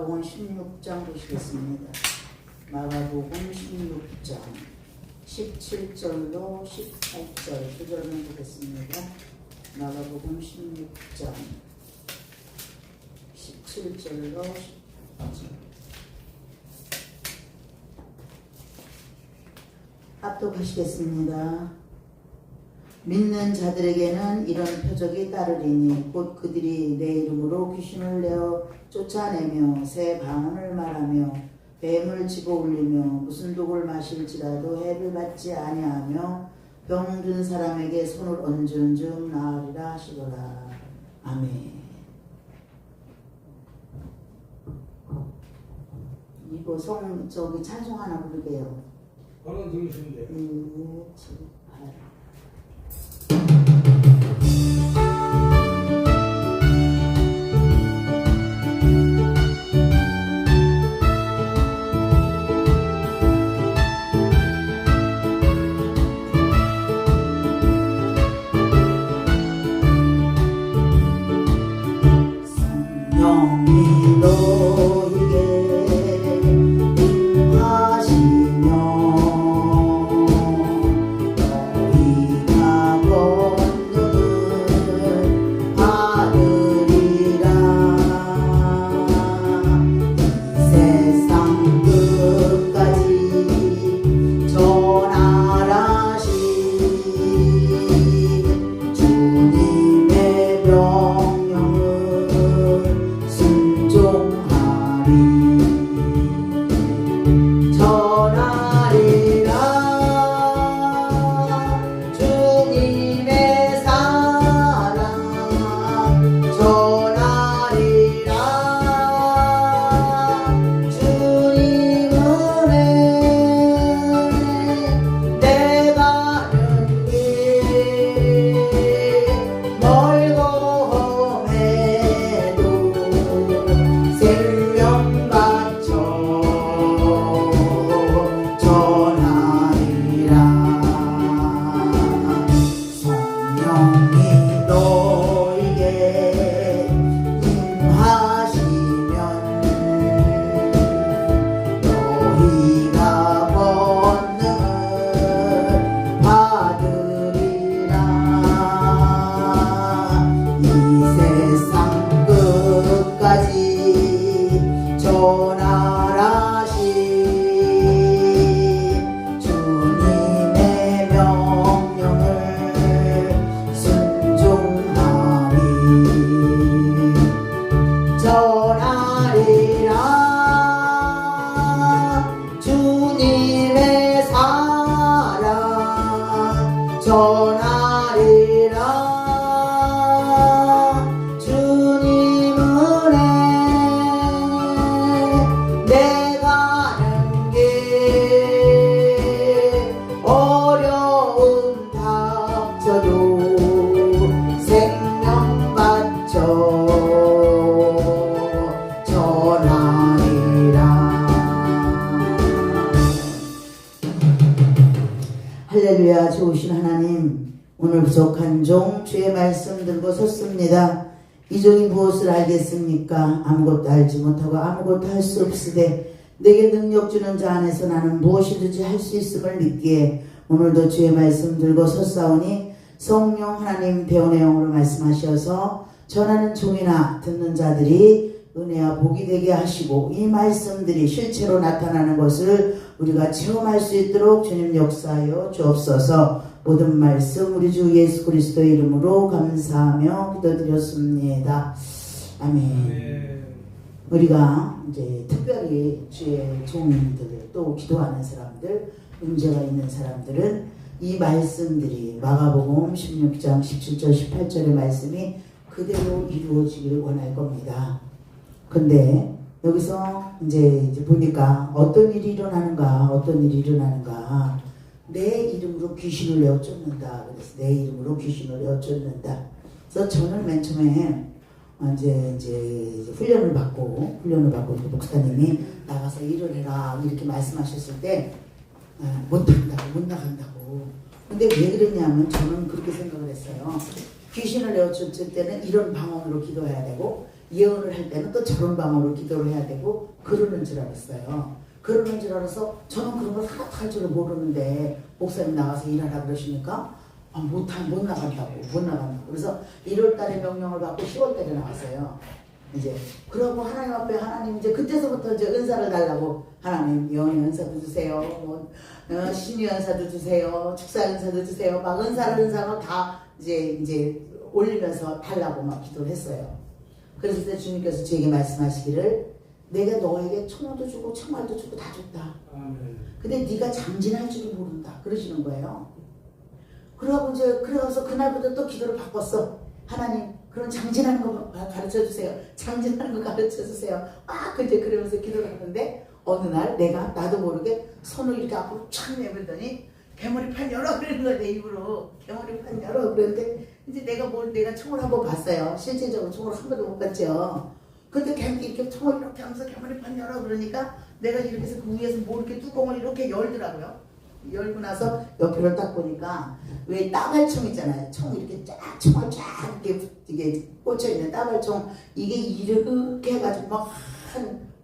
마가복음 16장 보시겠습니다. 마가복음 16장 17절로 18절 두 절만 보겠습니다. 마가복음 16장 17절로 18절 합독하시겠습니다. 믿는 자들에게는 이런 표적이 따르리니 곧 그들이 내 이름으로 귀신을 내어 쫓아내며 새 방언을 말하며 뱀을 집어올리며 무슨 독을 마실지라도 해를 받지 아니하며 병든 사람에게 손을 얹은 즉 나으리라 하시더라. 아멘. 이거 저기 찬송 하나 부르게요. 번호 들으시면 돼요. 1, 7, 8. 성령이 너에게 임하시며 너희가 권능을 받으리라. 이 세상 끝까지 전하라신 주님의 명령을 순종하리. 전하리라. 주님의 사랑 전하리라. 주님 은혜 내 가는 길 멀고 험해도 생명 바쳐 전하리라. 성령이 너에게 임하시면 너희가 권능을 받으리라. 이 세상 끝까지 전하라신 주님의 명령을 순종하리. 전하리라. 주님의 사랑 전하리라. 주님 은혜 내 가는 길 어려움 닥쳐도 생명 바쳐 전하리라. 할렐루야. 좋으신 하나님, 오늘 부족한 종 주의 말씀 들고 섰습니다. 이 종이 무엇을 알겠습니까? 아무것도 알지 못하고 아무것도 할 수 없으되 내게 능력 주는 자 안에서 나는 무엇이든지 할 수 있음을 믿기에 오늘도 주의 말씀 들고 섰사오니 성령 하나님 배운의 영으로 말씀하셔서 전하는 종이나 듣는 자들이 은혜와 복이 되게 하시고 이 말씀들이 실체로 나타나는 것을 우리가 체험할 수 있도록 주님 역사하여 주옵소서. 모든 말씀 우리 주 예수 그리스도의 이름으로 감사하며 기도드렸습니다. 아멘. 우리가 이제 특별히 주의 종들 또 기도하는 사람들 문제가 있는 사람들은 이 말씀들이 마가복음 16장 17절 18절의 말씀이 그대로 이루어지기를 원할 겁니다. 근데 여기서 이제 보니까 어떤 일이 일어나는가 내 이름으로 귀신을 내어 쫓는다. 그래서 내 이름으로 귀신을 내어 쫓는다. 그래서 저는 맨 처음에 이제 훈련을 받고 목사님이 나가서 일을 해라 이렇게 말씀하셨을 때 못 나간다고. 근데 왜 그랬냐면 저는 그렇게 생각을 했어요. 귀신을 내어 쫓을 때는 이런 방언으로 기도해야 되고 예언을 할 때는 또 저런 방으로 기도를 해야 되고 그러는 줄 알았어요. 그러는 줄 알아서 저는 그런 걸 하나도 할 줄을 모르는데 목사님 나가서 일하라 그러시니까 못 나간다고. 그래서 1월 달에 명령을 받고 10월 달에 나왔어요. 이제 그러고 하나님 앞에 하나님 이제 그때서부터 이제 은사를 달라고 하나님 예언의 은사도 주세요. 뭐 신의 은사도 주세요. 축사 은사도 주세요. 막 은사를 다 이제 올리면서 달라고 막 기도를 했어요. 그래서 그때 주님께서 저에게 말씀하시기를 내가 너에게 총도 주고 청말도 주고 다 줬다. 근데 네가 장진할 줄을 모른다. 그러시는 거예요. 그러고 이제 그래서 그날부터 또 기도를 바꿨어. 하나님 그런 장진하는 거 가르쳐 주세요. 장진하는 거 가르쳐 주세요. 이제 그러면서 기도를 하는데 어느 날 내가 나도 모르게 손을 이렇게 앞으로 촥 내밀더니 개머리판 열어 그러는 거야. 내 입으로 개머리판 열어 그러는데 이제 내가 총을 한번 봤어요. 실제적으로 총을 한 번도 못 봤죠. 근데 이렇게 총을 이렇게 하면서 개머리판 열어 그러니까 내가 이렇게 해서 그 위에서 뭐 이렇게 뚜껑을 이렇게 열더라고요. 열고 나서 옆으로 딱 보니까 왜 따발총 있잖아요. 총 이렇게 총을 쫙 이게 꽂혀있는 따발총 이게 이렇게 해가지고 막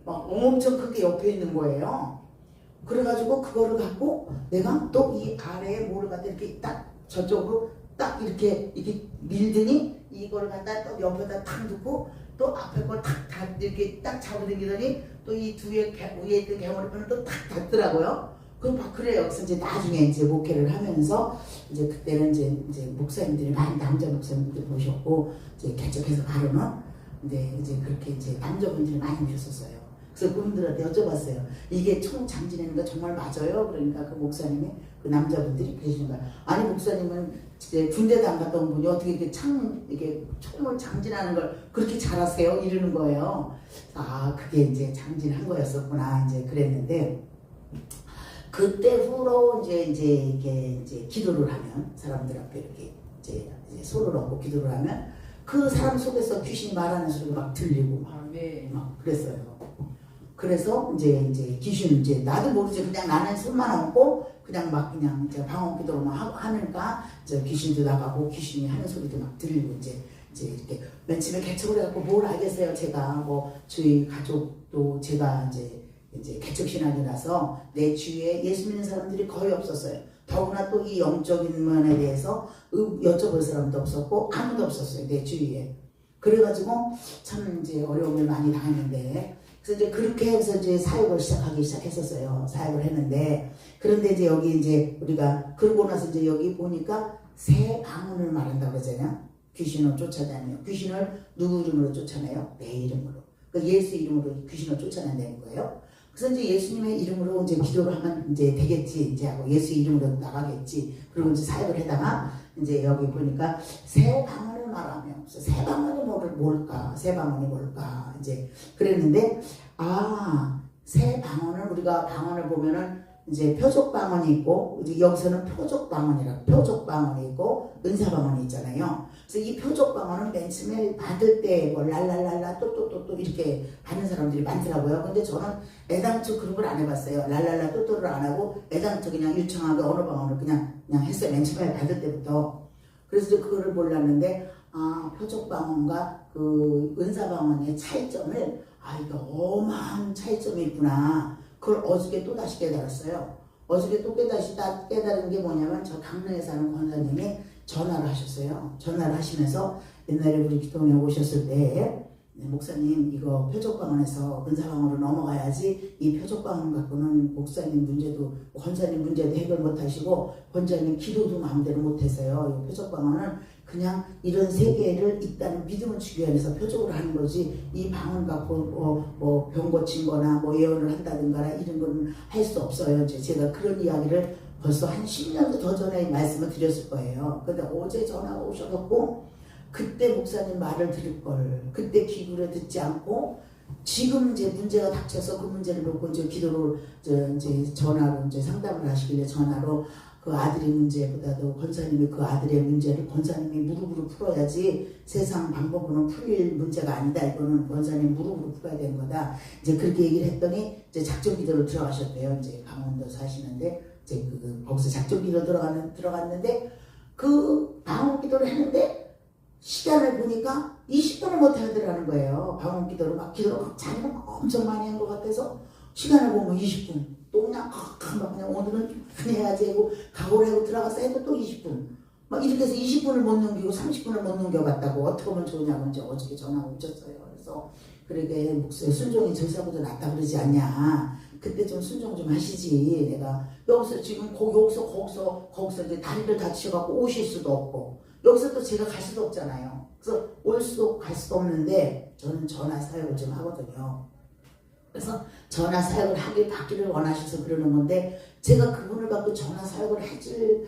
엄청 크게 옆에 있는 거예요. 그래가지고 그거를 갖고 내가 또 이 아래에 뭐를 갖다 이렇게 딱 저쪽으로 딱 이렇게 밀더니 이걸 갖다 또 옆에다 탁 두고 또 앞에 걸 탁 이렇게 딱 잡아당기더니 또 이 위에 있는 개머리판을 또 탁 닫더라고요. 그래요. 그래서 이제 나중에 이제 목회를 하면서 이제 그때는 이제 목사님들이 많이 남자 목사님들 모셨고 이제 개척해서 가로는 근데 이제 그렇게 이제 남자분들이 많이 오셨었어요. 그래서 그분들한테 여쭤봤어요. 이게 총 장지내는 거 정말 맞아요? 그러니까 그 목사님이 그 남자분들이 그러시는 거예요. 아니 목사님은 이제 군대도 안 갔다 온 분이 어떻게 이렇게 총을 장진하는 걸 그렇게 잘하세요? 이러는 거예요. 그게 이제 장진한 거였었구나 이제 그랬는데. 그때 후로 이제 기도를 하면 사람들 앞에 이렇게 이제 손을 얹고 기도를 하면 그 사람 속에서 귀신이 말하는 소리가 막 들리고 막 그랬어요. 그래서 이제 귀신 나도 모르지 그냥 나는 손만 얹고 그냥 이제 방언 기도로만 하니까 이제 귀신도 나가고 귀신이 하는 소리도 막 들리고 이제 이렇게 맨 처음에 개척을 해갖고 뭘 알겠어요. 제가 뭐 저희 가족도 제가 이제 개척신앙이라서 내 주위에 예수 믿는 사람들이 거의 없었어요. 더구나 또 이 영적인 면에 대해서 여쭤볼 사람도 없었고 아무도 없었어요. 내 주위에. 그래가지고 참 이제 어려움을 많이 당했는데 그래서 이제 그렇게 해서 이제 사역을 시작했었어요. 사역을 했는데 그런데 이제 여기 이제 우리가 그러고 나서 이제 여기 보니까 새 방언을 말한다고 그러잖아요. 귀신을 쫓아다녀요. 귀신을 누구 이름으로 쫓아내요? 내 이름으로. 그러니까 예수 이름으로 귀신을 쫓아낸다는 거예요. 그래서 이제 예수님의 이름으로 이제 기도를 하면 이제 되겠지 이제 하고 예수 이름으로 나가겠지. 그리고 이제 사역을 하다가 이제 여기 보니까 새 방언을 말하며 새 방언이 뭘까? 새 방언이 뭘까? 이제 그랬는데 새 방언을 우리가 방언을 보면은 이제 표적 방언이 있고 이제 여기서는 표적 방언이 있고 은사 방언이 있잖아요. 그래서 이 표적 방언은 맨 처음에 받을 때 뭐 랄랄랄라 또또또또 이렇게 받는 사람들이 많더라고요. 근데 저는 애당초 그런 걸 안 해봤어요. 랄랄라 또또를 안 하고 애당초 그냥 유창하게 언어 방언을 그냥 했어요. 맨 처음에 받을 때부터. 그래서 그거를 몰랐는데 표적 방언과 그 은사 방언의 차이점을 이거 어마한 차이점이 있구나. 그걸 어저께 또 다시 깨달았어요. 어저께 또 깨달은 게 뭐냐면 저 강릉에 사는 권사님이 전화를 하셨어요. 전화를 하시면서 옛날에 우리 기도원에 오셨을 때 목사님 이거 표적방언에서 은사방언으로 넘어가야지 이 표적방언 갖고는 목사님 문제도 권사님 문제도 해결 못하시고 권사님 기도도 마음대로 못해서요. 이 표적방언은 그냥 이런 세계를 있다는 믿음을 주기 위해서 표적으로 하는 거지 이 방언 갖고 뭐 병 고친 거나 뭐 예언을 한다든가 이런 거는 할 수 없어요. 제가 그런 이야기를 벌써 한 10년도 더 전에 말씀을 드렸을 거예요. 근데 어제 전화가 오셔갖고 그때 목사님 말을 들을 걸 그때 귀구려 듣지 않고 지금 이제 문제가 닥쳐서 그 문제를 놓고 이제 기도로 이제 전화로 이제 상담을 하시길래 전화로 그 아들의 문제보다도 권사님이 그 아들의 문제를 권사님이 무릎으로 풀어야지 세상 방법으로는 풀릴 문제가 아니다. 이거는 권사님 무릎으로 풀어야 되는 거다. 이제 그렇게 얘기를 했더니 이제 작전 기도로 들어가셨대요. 이제 강원도 사시는데 이제 거기서 작전 기도 들어갔는데 그 방언 기도를 했는데 시간을 보니까 20분을 못 하더라는 거예요. 방언 기도로 막 자기가 막 엄청 많이 한 것 같아서 시간을 보면 20분. 또 그냥 막 그냥 오늘은 좀 해야지 하고 각오를 하고 들어가서 해도 또 20분. 막 이렇게 해서 20분을 못 넘기고 30분을 못 넘겨봤다고 어떻게 하면 좋냐고 이제 어저께 전화가 오셨어요. 그래서 그러게 목소리 순종이 저사보다 낫다 그러지 않냐. 그때 좀 순종 좀 하시지. 내가 여기서 지금 거기서 이제 다리를 다치셔갖고 오실 수도 없고 여기서 또 제가 갈 수도 없잖아요. 그래서 올 수도 갈 수도 없는데 저는 전화 사역을 좀 하거든요. 그래서 전화 사역을 받기를 원하셔서 그러는 건데 제가 그분을 받고 전화 사역을 해줄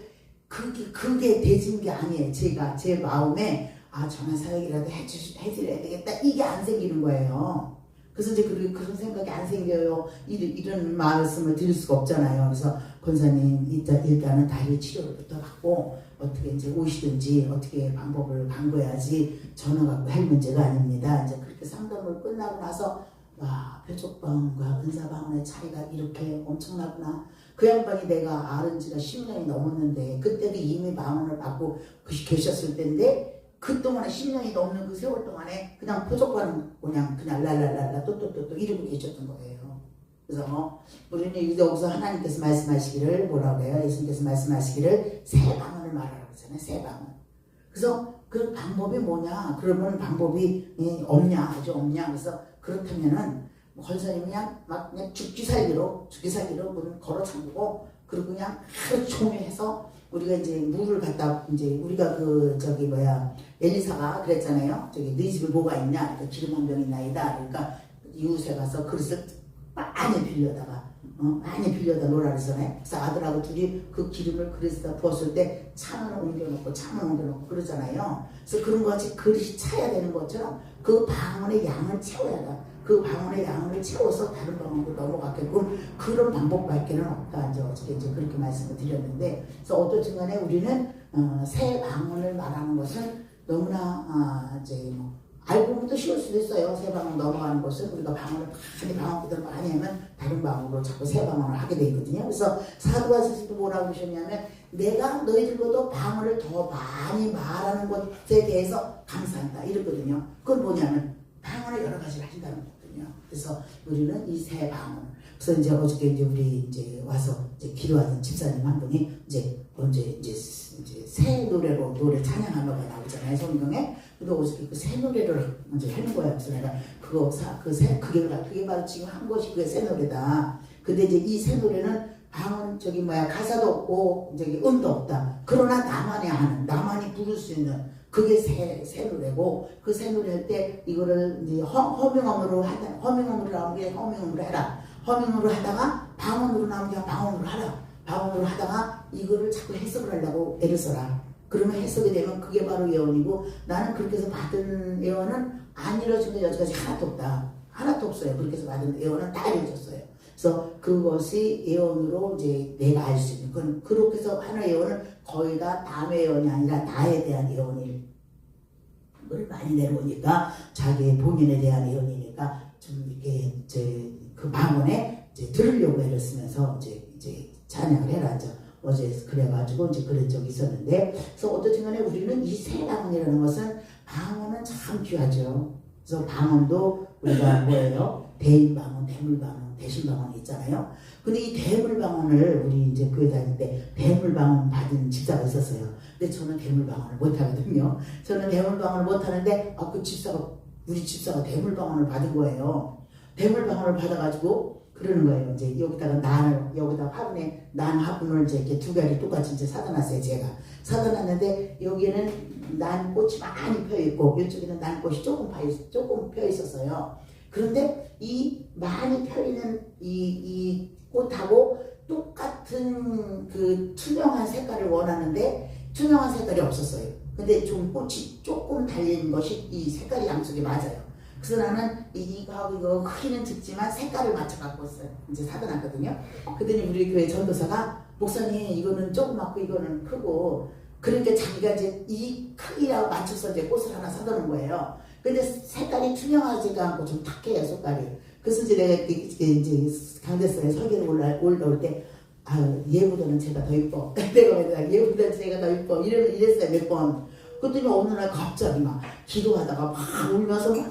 그게 되진 게 아니에요. 제 마음에 전화 사역이라도 해드려야 되겠다 이게 안 생기는 거예요. 그래서 이제 그런 생각이 안 생겨요. 이런 말씀을 드릴 수가 없잖아요. 그래서 권사님 일단은 다리 치료부터 받고 어떻게 이제 오시든지 어떻게 방법을 바꿔야지 전화 갖고 할 문제가 아닙니다. 이제 그렇게 상담을 끝나고 나서 와 표적방언과 은사방언의 차이가 이렇게 엄청나구나. 그 양반이 내가 아는 지가 10년이 넘었는데 그때도 이미 방언을 받고 계셨을 때인데 그동안에 10년이 넘는 그 세월 동안에 그냥 표적방언 그냥 랄랄랄라 또 이러고 계셨던 거예요. 그래서 우리는 여기서 하나님께서 말씀하시기를 뭐라고 해요? 예수님께서 말씀하시기를 새 방언을 말하라고 하잖아요. 새 방언. 그래서 그 방법이 뭐냐? 그러면 방법이 없냐? 아주 없냐? 그래서 그렇다면은 권사님이 그냥 죽기 살기로 문을 걸어 잠그고 그리고 그냥 하루 종일 해서 우리가 이제 물을 갖다 이제 우리가 엘리사가 그랬잖아요. 네 집에 뭐가 있냐? 그러니까 기름 한 병 있나이다. 그러니까 이웃에 가서 그릇을 많이 빌려다 놓으라 그러잖아요. 그래서 아들하고 둘이 그 기름을 그릇에다 부었을 때 찬을 옮겨놓고 그러잖아요. 그래서 그런 거 같이 그릇이 차야 되는 것처럼 그 방언의 양을 채워야 돼. 그 방언의 양을 채워서 다른 방언으로 넘어갔게끔 그런 방법밖에는 없다. 이제 그렇게 말씀을 드렸는데, 그래서 어떻든 간에 우리는 새 방언을 말하는 것은 너무나 알고 보면 또 쉬울 수도 있어요. 새 방언 넘어가는 것은 우리가 방언을 방언 기도를 많이 하면 다른 방언으로 자꾸 새 방언을 하게 되거든요. 그래서 사도가서도 뭐라고 하셨냐면 내가 너희들보다 방언을 더 많이 말하는 것에 대해서 감사한다 이러거든요. 그건 뭐냐면 방언을 여러 가지를 하신다는 거거든요. 그래서 우리는 이 새 방언. 그래서 이제 어저께 우리 와서 기도하는 집사님 한 분이 이제 새 노래로 노래 찬양하는 거 나오잖아요. 성경에. 근데 어저께 그 새 노래를 이제 하는 거예요. 그래서 내가 그게 바로 지금 한 것이 그게 새 노래다. 근데 이제 이 새 노래는 방언 가사도 없고 음도 없다. 그러나 나만이 부를 수 있는 그게 새 노래고 그 새 노래 할 때 이거를 이제 허밍음으로 나오면 그냥 허밍음으로 해라. 허밍으로 하다가 방언으로 나오면 그냥 방언으로 하라. 방언으로 하다가 이거를 자꾸 해석을 하려고 애를 써라. 그러면 해석이 되면 그게 바로 예언이고 나는 그렇게 해서 받은 예언은 안 이루어진 게 여기까지 하나도 없다. 하나도 없어요. 그렇게 해서 받은 예언은 다 이루어졌어요. 그래서 그것이 예언으로 이제 내가 알 수 있는 그건 그렇게 해서 하나의 예언은 거의 다 남의 예언이 아니라 나에 대한 예언을 많이 내려오니까 자기 본인에 대한 예언이니까 좀 이렇게 그 방언에 들으려고 애를 쓰면서 이제 찬양을 해라. 어제 그래가지고 그런 적이 있었는데, 그래서 어떻든 간에 우리는 이 새 방언이라는 것은 방언은 참 귀하죠. 그래서 방언도 우리가 뭐예요? 대인방언, 대물방언, 대신방언이 있잖아요. 근데 이 대물방언을 우리 교회 다닐 때 대물방언 받은 집사가 있었어요. 근데 저는 대물방언을 못하거든요. 저는 대물방언을 못하는데 우리 집사가 대물방언을 받은 거예요. 대물방언을 받아가지고 그러는 거예요. 여기다 화분에 난 화분을 이렇게 두 가지 똑같이 사다 놨어요. 제가 사다 놨는데 여기는 난 꽃이 많이 펴 있고 이쪽에는 난 꽃이 조금 펴 있었어요. 그런데 이 많이 펴 있는 이 꽃하고 똑같은 그 투명한 색깔을 원하는데 투명한 색깔이 없었어요. 근데 좀 꽃이 조금 달린 것이 이 색깔이 양쪽에 맞아요. 그래서 나는 이거하고 이거 크기는 작지만 색깔을 맞춰 갖고 이제 사다 놨거든요. 그랬더니 우리 교회 전도사가 목사님 이거는 조그맣고 이거는 크고 그러니까 자기가 이제 이 크기라고 맞춰서 이제 꽃을 하나 사다 놓은 거예요. 근데 색깔이 투명하지가 않고 좀 탁해요, 색깔이. 그래서 이제 내가 이제 강대상에 설계를 올라올 때 얘보다는 제가 더 이뻐. 내가 얘보다는 제가 더 이뻐. 이랬어요, 몇 번. 그랬더니 어느 날 갑자기 막 기도하다가 막 울면서 막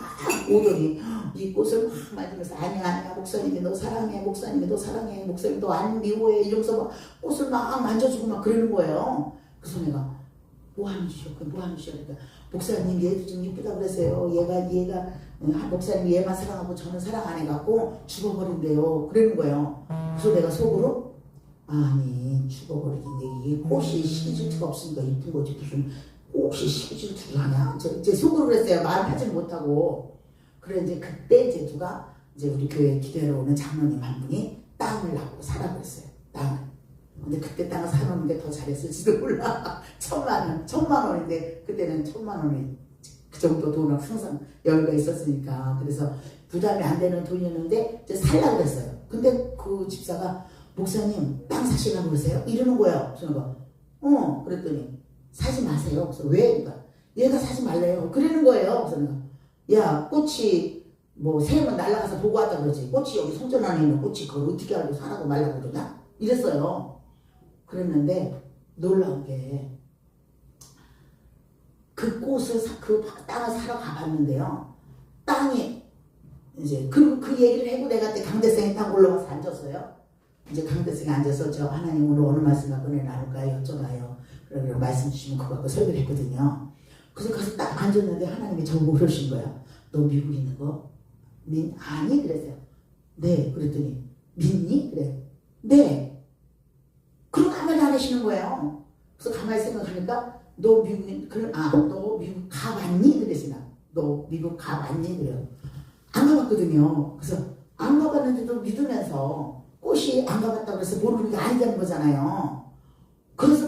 오더니 이 꽃을 막 만지면서 아니야 목사님이 너 사랑해, 목사님이 너 사랑해, 목사님이 너 안 미워해 이러면서 막 꽃을 막 만져주고 막 그러는 거예요. 그래서 내가 뭐 하는 짓이야? 뭐 하는 짓이야? 그러니까 목사님 얘도 좀 이쁘다 그러세요. 얘가 목사님이 얘만 사랑하고 저는 사랑 안 해갖고 죽어버린대요. 그러는 거예요. 그래서 내가 속으로 아니 죽어버리긴데 이게 꽃이 시기 질투가 없으니까 이쁜 거지 무슨 꽃이 시기 질투를 하냐? 제 속으로 그랬어요. 말을 하지는 못하고. 그래 이제 그때 이제 누가 이제 우리 교회 기도하러 오는 장로님 한 분이 땅을 나보고 사라 그랬어요. 땅을. 근데 그때 땅을 사놓는 게 더 잘했을지도 몰라. 1,000만 원인데 그때는 1,000만 원이 그 정도 돈은 항상 여유가 있었으니까. 그래서 부담이 안 되는 돈이었는데 이제 살라고 그랬어요. 근데 그 집사가 목사님 땅 사시려고 그러세요? 이러는 거예요. 저는 그랬더니 사지 마세요. 그래서 왜? 그러니까 얘가 사지 말래요. 그러는 거예요. 그래서 내가 야 꽃이 뭐 새면 날아가서 보고 왔다 그러지. 꽃이 여기 송전 안에 있는 꽃이 그걸 어떻게 알고 사라고 말라고 그러냐? 이랬어요. 그랬는데 놀라운 게 그 꽃을 그 땅을 사러 가봤는데요. 땅이 이제 그리고 그 얘기를 하고 내가 그때 강대상에 딱 올라가서 앉았어요. 이제 강대상에 앉아서 저 하나님 오늘 어느 말씀 갖고 나눌까요? 여쭤봐요. 그러면 말씀 주시면 그거 갖고 설교를 했거든요. 그래서 가서 딱 앉았는데 하나님이 저보고 그러신 거야. 너 미국 있는 거? 아니 그랬어요. 네 그랬더니 믿니? 그래. 네. 그럼 가만히 안 하시는 거예요. 그래서 가만히 생각하니까 너 미국 가봤니? 그랬으나 너 미국 가봤니? 그래요. 안 가봤거든요. 그래서 안 가봤는데도 믿으면서 꽃이 안 가봤다고 해서 모르는 게 아니라는 거잖아요. 그래서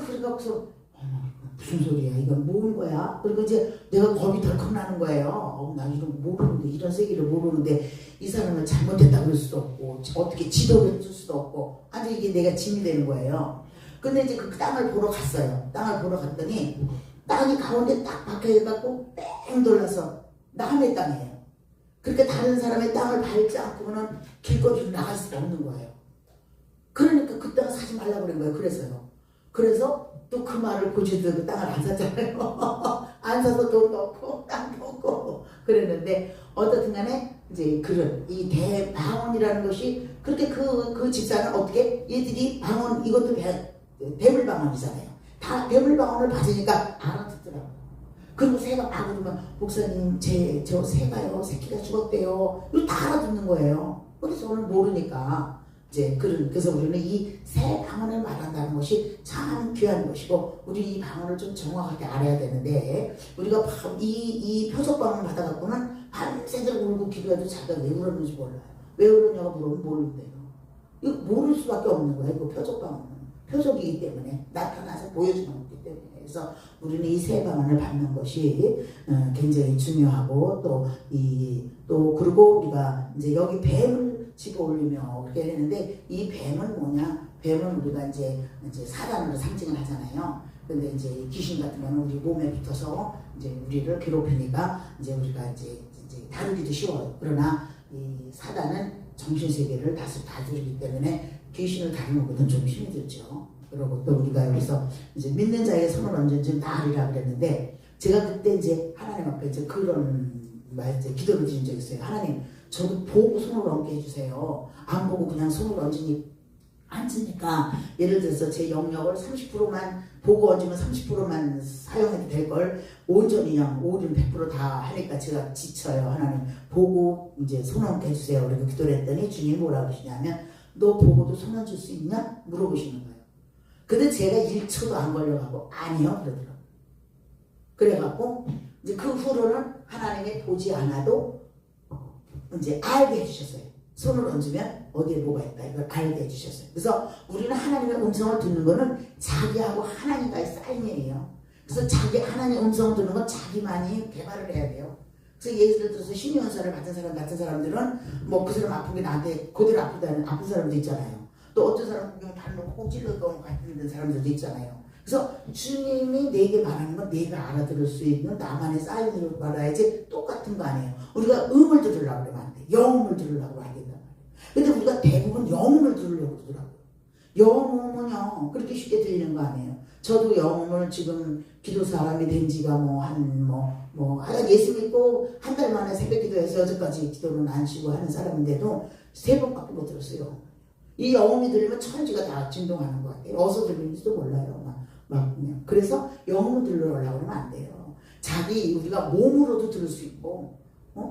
무슨 소리야? 이건 뭔 거야? 그리고 이제 내가 겁이 덜컥 나는 거예요. 나 이런 거 모르는데, 이런 세계를 모르는데 이 사람을 잘못했다 그럴 수도 없고 어떻게 지도를 해줄 수도 없고 아주 이게 내가 짐이 되는 거예요. 근데 이제 그 땅을 보러 갔어요. 땅을 보러 갔더니 땅이 가운데 딱 박혀있고 뺑 돌려서 남의 땅이에요. 그렇게 다른 사람의 땅을 밟지 않고는 길거리로 나갈 수가 없는 거예요. 그러니까 그 땅을 사지 말라고 그런 거예요. 그래서 또 그 말을 고지도 그 땅을 안 샀잖아요. 안 사서 돈도 없고 땅도 없고 그랬는데 어떻든 간에 이제 그런 이 대방언이라는 것이 그렇게 그 집사는 어떻게 얘들이 방언 이것도 배물방언이잖아요. 다 배물방언을 받으니까 알아듣더라고요. 그리고 새가 막 그러면 목사님 저 새가요 새끼가 죽었대요. 이거 다 알아듣는 거예요. 그래서 저는 모르니까 이제 그래서 우리는 이 새 방언을 말한다는 것이 참 귀한 것이고 우리 이 방언을 좀 정확하게 알아야 되는데 우리가 이 표적 방언 받아갖고는 밤새도록 울고 기도해도 자기가 왜 그러는지 몰라요. 왜 그러냐고 물으면 모른대요. 이거 모를 수밖에 없는 거예요. 이거 표적 방언은 표적이기 때문에 나타나서 보여주는 거기 때문에 그래서 우리는 이 새 방언을 받는 것이 굉장히 중요하고 또 그리고 우리가 이제 여기 뱀을 집어 올리며 그렇게 했는데 이 뱀은 뭐냐? 뱀은 우리가 이제 사단으로 상징을 하잖아요. 근데 이제 귀신 같은 거는 우리 몸에 붙어서 이제 우리를 괴롭히니까 이제 우리가 이제 다루기도 쉬워요. 그러나 이 사단은 정신 세계를 다스리기 때문에 귀신을 다루는 것은 좀 힘이 들죠. 그리고 또 우리가 여기서 이제 믿는 자에게 손을 얹은 나으리라 그랬는데 제가 그때 이제 하나님 앞에 이제 그런 기도를 드린 적이 있어요. 하나님, 저도 보고 손을 얹게 해주세요. 안 보고 그냥 손을 얹으니까 예를 들어서 제 영역을 30%만 보고 얹으면 30%만 사용해도 될 걸 온전히 그냥 100% 다 하니까 제가 지쳐요. 하나님 보고 이제 손 얹게 해주세요. 그리고 기도를 했더니 주님이 뭐라고 그러시냐면 너 보고도 손 얹을 수 있냐? 물어보시는 거예요. 근데 제가 1초도 안 걸려가고 아니요 그러더라고요. 그래갖고 이제 그 후로는 하나님이 보지 않아도 이제 알게 해주셨어요. 손을 얹으면 어디에 뭐가 있다 이걸 알게 해주셨어요. 그래서 우리는 하나님의 음성을 듣는 거는 자기하고 하나님과의 사인이에요. 그래서 하나님의 음성을 듣는 건 자기만이 개발을 해야 돼요. 그래서 예를 들어서 신의 은사를 받은 사람 같은 사람들은 뭐 그 사람 아픈 게 나한테 그대로 아프다는 아픈 사람도 있잖아요. 또 어떤 사람 보면 발로 꼭 찔러서 같은 사람들도 있잖아요. 그래서 주님이 내게 말하는 건 내가 알아들을 수 있는 나만의 사인으로 말해야지 똑같은 거 아니에요. 우리가 음을 들으려고 그러면 안 돼. 영음을 들으려고 해야 된단 말이에요. 근데 우리가 대부분 영음을 들으려고 그러더라고요. 영음은요 그렇게 쉽게 들리는 거 아니에요. 저도 영음을 지금 기도 사람이 된 지가 하다 예수 믿고 한 달 만에 새벽 기도해서 여기까지 기도는 안 쉬고 하는 사람인데도 3번밖에 못 들었어요. 이 영음이 들리면 천지가 다 진동하는 것 같아요. 어디서 들리는지도 몰라요. 그냥. 그래서 영음을 들으려고 그러면 안 돼요. 우리가 몸으로도 들을 수 있고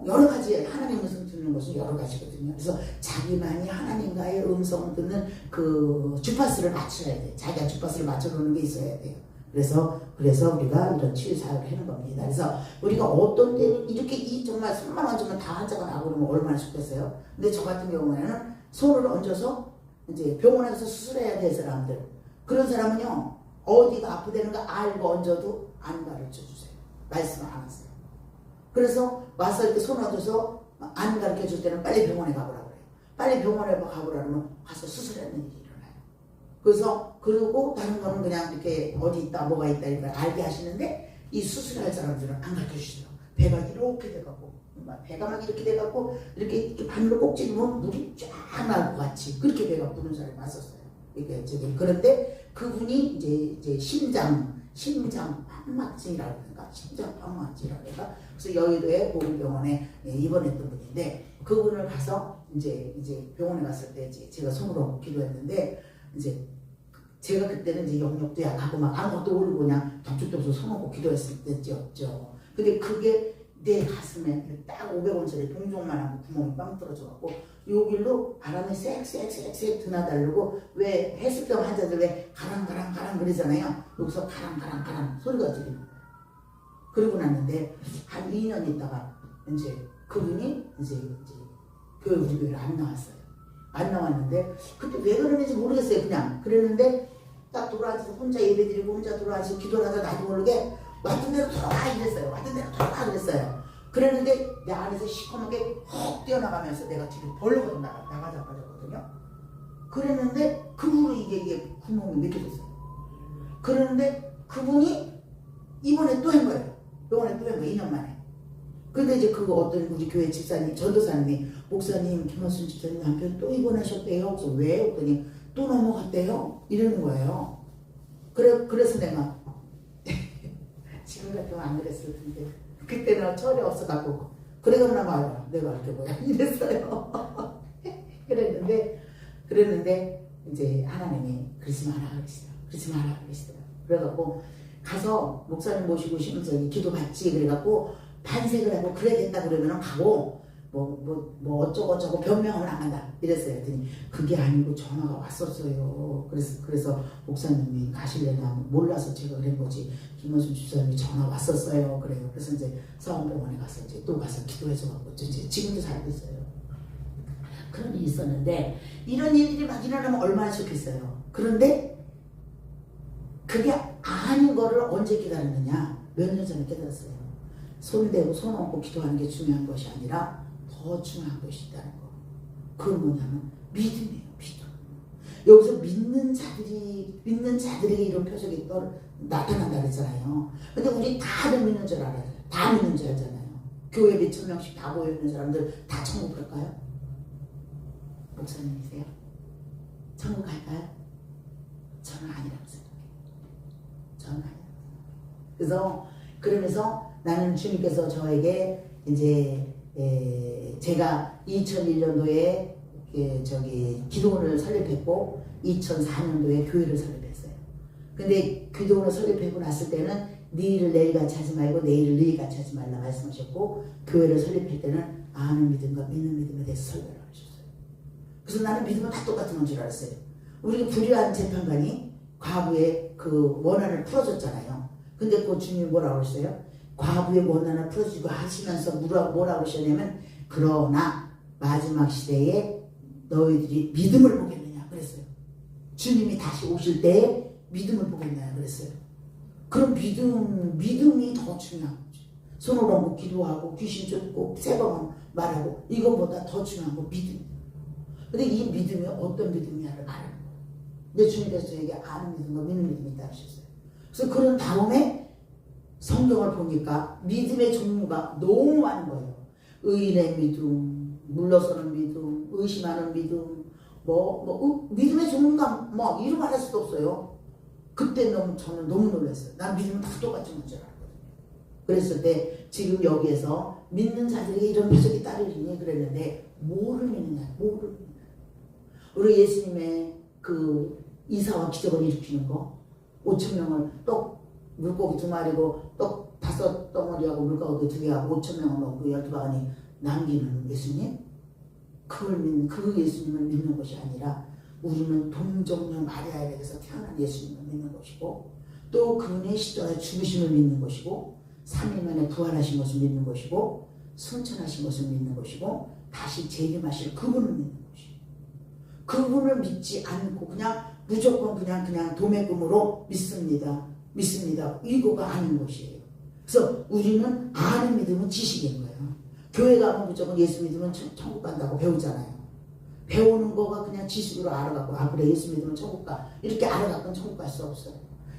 여러 가지 하나님 음성 듣는 것은 여러 가지거든요. 그래서 자기만이 하나님과의 음성을 듣는 그 주파수를 맞춰야 돼요. 자기가 주파수를 맞춰놓는 게 있어야 돼요. 그래서 우리가 이런 치유 사역을 하는 겁니다. 그래서 우리가 어떤 때는 이렇게 정말 손만 얹으면 다 환자가 나고 그러면 얼마나 좋겠어요. 근데 저 같은 경우에는 손을 얹어서 이제 병원에 가서 수술해야 될 사람들, 그런 사람은요 어디가 아프다는 거 알고 얹어도 안 가르쳐 주세요. 말씀을 안 하세요. 그래서 와서 이렇게 손 얹어서 안 가르쳐 줄 때는 빨리 병원에 가보라 그래요. 빨리 병원에 가보라 그러면 가서 수술하는 일이 일어나요. 그리고 다른 거는 그냥 이렇게 어디 있다 뭐가 있다 이걸 알게 하시는데 이 수술할 사람들은 안 가르쳐 주세요. 배가 이렇게 돼갖고 배가 막 이렇게 돼갖고 이렇게 반으로 꼭 찌르면 물이 쫙 나올 것 같이 그렇게 배가 부는 사람이 왔었어요. 그런데 그분이 이제 심장 판막증이라고 그러니까 심장 판막증이라고 그러니까 그래서 여의도의 보건병원에 입원했던 분인데 그분을 가서 이제 병원에 갔을 때 제가 손으로 기도했는데 이제 제가 그때는 이제 영역도 약하고 막 아무것도 모르고 그냥 덕죽도 없어 손 얹고 기도했을 때였죠. 근데 그게 내 가슴에 딱 500원짜리 동종만 하고 구멍이 빵 떨어져갖고 여기로 바람이 쌕 드나달르고 왜 해수병 환자들 왜 가랑가랑 그러잖아요. 여기서 가랑 소리가 들리는 거예요. 그러고 났는데 한 2년 있다가 이제 그분이 이제 우리 교회를 안 나왔어요. 안 나왔는데 그때 왜 그러는지 모르겠어요. 그냥 그랬는데 딱 돌아와서 혼자 예배드리고 혼자 돌아와서 기도를 하다 나도 모르게 왔던 대로 돌아가 이랬어요. 그랬는데 내 안에서 시커멓게 훅 뛰어나가면서 내가 뒤로 벌렁 나가자마자거든요. 그랬는데 그 후로 이게 구멍이 맥혀졌어요. 그랬는데 그분이 이번에 또 한 거예요. 병원에 또 한 거예요. 2년 만에. 근데 이제 그 어떤 우리 교회 집사님, 전도사님이 목사님 김원순 집사님 남편 또 입원하셨대요. 그래서 왜? 그랬더니 또 넘어갔대요. 이러는 거예요. 그래서 내가 지금 같으면 안 그랬을 텐데 그때는 철이 없어갖고 그래가나 봐요. 내가 이렇게 뭐야 이랬어요. 그랬는데 이제 하나님이 그러지 마라 그러시더라고요. 그래갖고 가서 목사님 모시고 저기 기도 받지 그래갖고 반색을 하고 그래야겠다 그러면은 가고 뭐 어쩌고 변명을 안 한다 이랬어요. 그랬더니 그게 아니고 전화가 왔었어요. 그래서 목사님이 가실래나 몰라서 제가 그런 거지. 김원순 집사님이 전화 왔었어요. 그래요. 그래서 이제 서원병원에 가서 이제 또 가서 기도해줘갖고 이제 지금도 살고 있어요. 그런 일이 있었는데 이런 일들이 막 일어나면 얼마나 좋겠어요. 그런데 그게 아닌 거를 언제 깨달았느냐? 몇 년 전에 깨달았어요. 손 대고 손 얹고 기도하는 게 중요한 것이 아니라 더 중요한 것이 있다는 거. 그건 뭐냐면 믿음이에요. 믿음. 여기서 믿는 자들에게 이런 표적이 나타난다 그랬잖아요. 근데 우리 다들 믿는 줄 알아요. 다 믿는 줄 알잖아요. 교회 몇천 명씩 다 모여있는 사람들 다 천국 갈까요? 목사님이세요? 천국 갈까요? 저는 아니라고 생각해요. 저는 아니라고 생각해요. 그러면서 나는 주님께서 저에게 이제 제가 2001년도에 기도원을 설립했고 2004년도에 교회를 설립했어요. 근데 기도원을 설립하고 났을 때는 네 일을 내일같이 하지 말고 내일을 너희같이 하지 말라 말씀하셨고 교회를 설립할 때는 아는 믿음과 믿는 믿음에 대해서 설명을 하셨어요. 그래서 나는 믿음은 다 똑같은 건 줄 알았어요. 우리 불의한 재판관이 과거에 그 원한을 풀어줬잖아요. 근데 그 주님이 뭐라고 하셨어요? 과부의 원한을 풀어주고 하시면서 뭐라고 하셨냐면 그러나 마지막 시대에 너희들이 믿음을 보겠느냐 그랬어요. 주님이 다시 오실 때에 믿음을 보겠느냐 그랬어요. 그럼 믿음이 더 중요한 거죠. 손을 얹고 기도하고 귀신 쫓고 새벽 말하고 이거보다 더 중요한 건 믿음. 근데 이 믿음이 어떤 믿음이냐를 말하는 거예요. 근데 주님께서 저에게 아는 믿음과 믿는 믿음이 있다 하셨어요. 그래서 그런 다음에 성경을 보니까 믿음의 종류가 너무 많은 거예요. 의인의 믿음, 물러서는 믿음, 의심하는 믿음, 믿음의 전문가 이름 안 할 수도 없어요. 그때 저는 너무 놀랐어요. 난 믿음은 다 똑같이 문제를 알거든요. 그랬을 때 지금 여기에서 믿는 자들에게 이런 표적이 따르리니 그랬는데 뭐를 믿느냐, 뭐를 믿느냐. 우리 예수님의 그 이사와 기적을 일으키는 거, 5,000명을 떡 물고기 2마리고 떡 5덩어리하고 물고기 2개하고 5,000명을 먹고 12바구니 남기는 예수님, 그 예수님을 믿는 것이 아니라 우리는 동정녀 마리아에게서 태어난 예수님을 믿는 것이고, 또 그분의 십자가의 죽으심을 믿는 것이고, 3일 만에 부활하신 것을 믿는 것이고, 승천하신 것을 믿는 것이고, 다시 재림하실 그분을 믿는 것이고, 그분을 믿지 않고 그냥 무조건 그냥 도매금으로 믿습니다 이거가 아닌 것이에요. 그래서 우리는 아는 믿음은 지식인 거예요. 교회 가면 무조건 예수 믿으면 천국 간다고 배우잖아요. 배우는 거가 그냥 지식으로 알아갖고 그래 예수 믿으면 천국 가 이렇게 알아갖고는 천국 갈 수 없어요.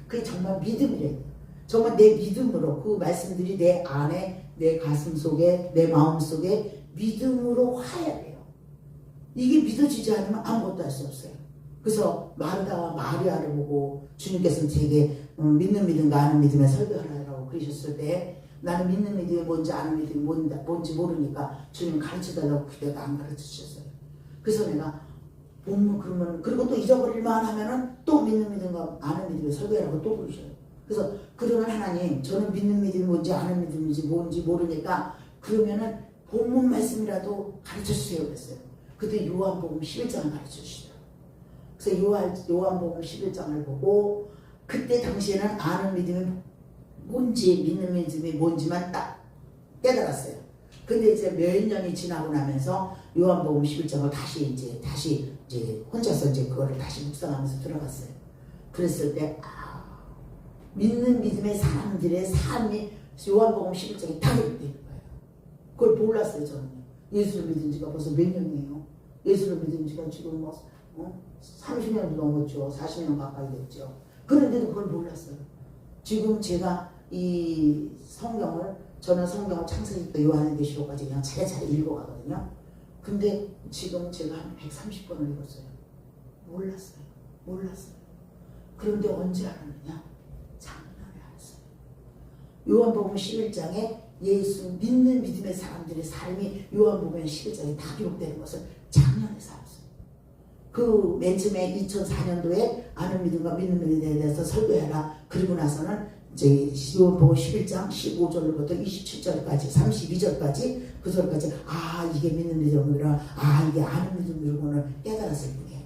그게 정말 믿음이래요. 정말 내 믿음으로 그 말씀들이 내 안에 내 가슴 속에 내 마음 속에 믿음으로 화해야 돼요. 이게 믿어지지 않으면 아무것도 할 수 없어요. 그래서 마르다와 마리아를 보고 주님께서는 제게 믿는 믿음과 아는 믿음에 설교하라고 그러셨을 때 나는 믿는 믿음이 뭔지 아는 믿음이 뭔지 모르니까 주님 가르쳐달라고 그때가 안 가르쳐주셨어요. 그래서 내가 본문 그러면 그리고 또 잊어버릴만 하면은 또 믿는 믿음과 아는 믿음에 설교하라고 또 그러셔요. 그래서 그러면 하나님 저는 믿는 믿음이 뭔지 아는 믿음인지 뭔지 모르니까 그러면은 본문 말씀이라도 가르쳐주세요 그랬어요. 그때 요한복음 11장을 가르쳐주시더라고요. 그래서 요한복음 11장을 보고 그때 당시에는 아는 믿음이 뭔지 믿는 믿음이 뭔지만 딱 깨달았어요. 근데 이제 몇 년이 지나고 나면서 요한복음 11장을 다시 혼자서 그거를 다시 묵상하면서 들어갔어요. 그랬을 때 믿는 믿음의 사람들의 삶이 요한복음 11장에 다 기록되어 있는 거예요. 그걸 몰랐어요 저는. 예수를 믿은 지가 벌써 몇 년이에요. 예수를 믿은 지가 지금 30년도 넘었죠. 40년 가까이 됐죠. 그런데도 그걸 몰랐어요. 지금 제가 이 성경을 저는 성경을 창세기부터 요한계시록까지 그냥 차례차례 읽어가거든요. 근데 지금 제가 한 130번을 읽었어요. 몰랐어요. 그런데 언제 알았느냐? 작년에 알았어요. 요한복음 11장에 예수 믿는 믿음의 사람들의 삶이 요한복음 11장에 다 기록되는 것을 작년에 알았어요. 그 맨 처음에 2004년도에 아는 믿음과 믿는 믿음에 대해서 설교해라. 그리고 나서는 이제 요한복음 11장 15절부터 27절까지 32절까지 그 절까지 이게 믿는 믿음이구나, 이게 아는 믿음이구나 깨달았을 뿐이에요.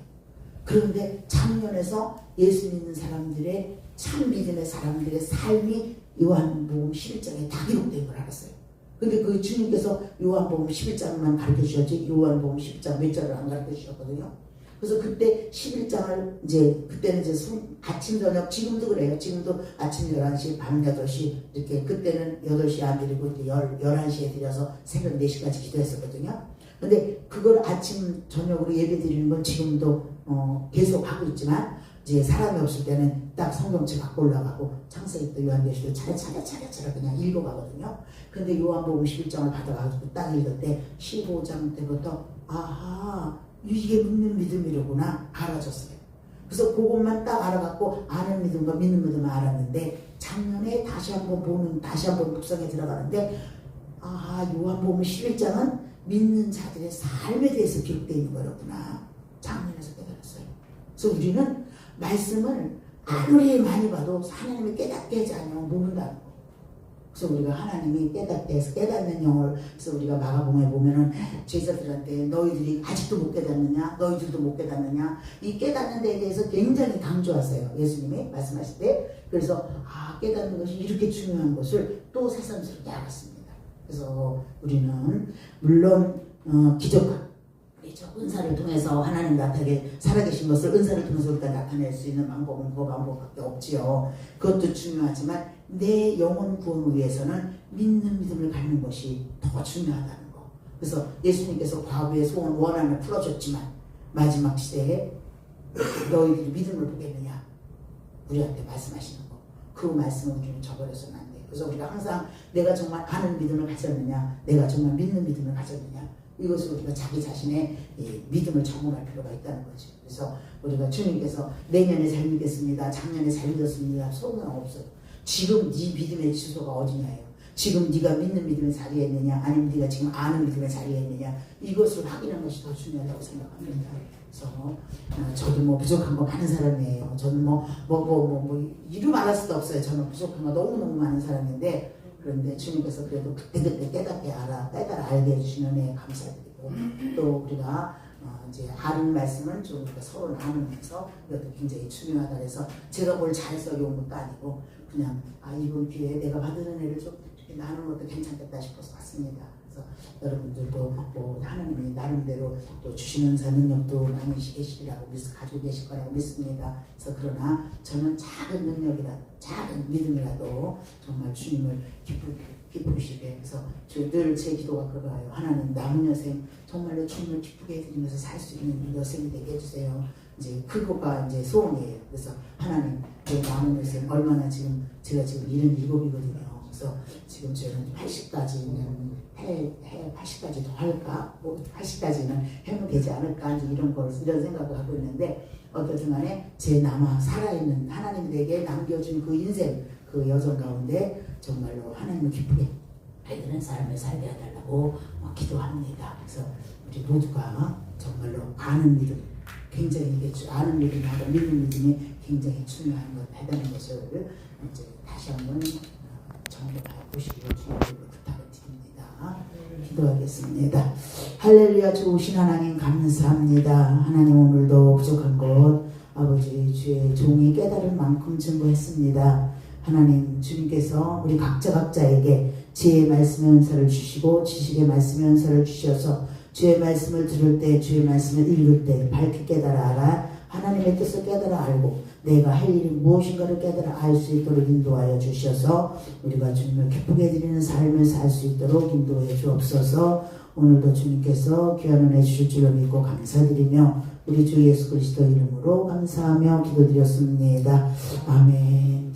그런데 작년에서 예수 믿는 사람들의 참 믿음의 사람들의 삶이 요한복음 11장에 다 기록된 걸 알았어요. 근데 그 주님께서 요한복음 11장만 가르쳐 주셨지 요한복음 10장 몇 절을 안 가르쳐 주셨거든요. 그래서 그때 11장을 그때는 아침 저녁 지금도 그래요. 지금도 아침 11시 밤 8시 이렇게 그때는 8시 안 드리고 이제 11시에 드려서 새벽 4시까지 기도했었거든요. 근데 그걸 아침 저녁으로 예배 드리는 건 지금도 계속 하고 있지만 이제 사람이 없을 때는 딱 성경책 갖고 올라가고 창세기부터 요한계시록 차례 그냥 읽어가거든요. 근데 요한복음 11장을 받아가지고 딱 읽을 때 15장 때부터 이게 믿는 믿음이로구나 알아졌어요. 그래서 그것만 딱 알아갖고 아는 믿음과 믿는 믿음을 알았는데 작년에 다시 한번 묵상에 들어가는데 요한복음 11장은 믿는 자들의 삶에 대해서 기록되어 있는 거였구나 작년에서 깨달았어요. 그래서 우리는 말씀을 아무리 많이 봐도 하나님이 깨닫게 하지 않으면 모른다는 거. 그래서 우리가 하나님이 깨닫게 해서 깨닫는 영을 그래서 우리가 마가복음에 보면은 제자들한테 너희들이 아직도 못 깨닫느냐 너희들도 못 깨닫느냐 이 깨닫는 데에 대해서 굉장히 강조하세요. 예수님이 말씀하실 때. 그래서 깨닫는 것이 이렇게 중요한 것을 또 새삼스럽게 알았습니다. 그래서 우리는 물론 기적 은사를 통해서 하나님 나타나게 살아계신 것을 은사를 통해서 우리가 나타낼 수 있는 방법은 그 방법밖에 없지요. 그것도 중요하지만 내 영혼 구원을 위해서는 믿는 믿음을 갖는 것이 더 중요하다는 거. 그래서 예수님께서 과거의 소원 원한을 풀어줬지만 마지막 시대에 너희들이 믿음을 보겠느냐 우리한테 말씀하시는 거. 그 말씀을 우리는 저버려서는 안 돼요. 그래서 우리가 항상 내가 정말 아는 믿음을 가졌느냐 내가 정말 믿는 믿음을 가졌느냐 이것을 우리가 자기 자신의 믿음을 점검할 필요가 있다는 거죠. 그래서 우리가 주님께서 내년에 잘 믿겠습니다, 작년에 잘 믿었습니다, 소용없어요. 지금 네 믿음의 주소가 어디냐예요. 지금 네가 믿는 믿음의 자리에 있느냐, 아니면 네가 지금 아는 믿음의 자리에 있느냐, 이것을 확인하는 것이 더 중요하다고 생각합니다. 그래서 저도 뭐 부족한 거 많은 사람이에요. 저는 이루 말할 수도 없어요. 저는 부족한 거 너무너무 많은 사람인데, 그런데 주님께서 그래도 그때그때 깨달아 알게 해주시는 애 감사드리고, 또 우리가 이제 아는 말씀은 좀 우리가 서로 나누면서 이것도 굉장히 중요하다 그래서 제가 뭘 잘 써온 것도 아니고 그냥 이번 기회에 내가 받은 은혜를 좀 이렇게 나누는 것도 괜찮겠다 싶어서 왔습니다. 그래서 여러분들도 뭐 하나님이 나름대로 또 주시는 능력도 많이 계시리라고 가지고 계실 거라고 믿습니다. 그래서 그러나 저는 작은 능력이라도, 작은 믿음이라도 정말 주님을 기쁘시게 해서 늘 제 기도가 그거예요. 하나님 남은 여생 정말로 주님을 기쁘게 해드리면서 살 수 있는 여생이 되게 해주세요. 이제 그거가 이제 소원이에요. 그래서 하나님 내 남은 여생 얼마나 제가 지금 77이거든요. 그래서 지금 저는 80까지는 80까지 더 할까? 뭐 80까지는 해면 되지 않을까? 이런 생각을 하고 있는데, 어떻든 간에 제 남아 살아있는 하나님에게 남겨준 그 인생, 그 여정 가운데 정말로 하나님을 기쁘게 해드리는 삶을 살게 해달라고 기도합니다. 그래서 우리 모두가 정말로 아는 믿음, 굉장히 아는 믿음하고 믿음이 굉장히 중요한 것, 해다는 것을 이제 다시 한번 정독하시기를 주님으로 부탁을 드립니다. 기도하겠습니다. 할렐루야. 좋으신 하나님 감사합니다. 하나님 오늘도 부족한 것 아버지 주의 종이 깨달을 만큼 증거했습니다. 하나님 주님께서 우리 각자에게 지혜의 말씀의 은사를 주시고 지식의 말씀의 은사를 주셔서 주의 말씀을 들을 때, 주의 말씀을 읽을 때 밝게 깨달아 알아 하나님의 뜻을 깨달아 알고 내가 할 일이 무엇인가를 깨달아 알 수 있도록 인도하여 주셔서 우리가 주님을 기쁘게 해드리는 삶을 살 수 있도록 인도해 주옵소서. 오늘도 주님께서 귀한 은혜 주실 줄로 믿고 감사드리며 우리 주 예수 그리스도 이름으로 감사하며 기도드렸습니다. 아멘.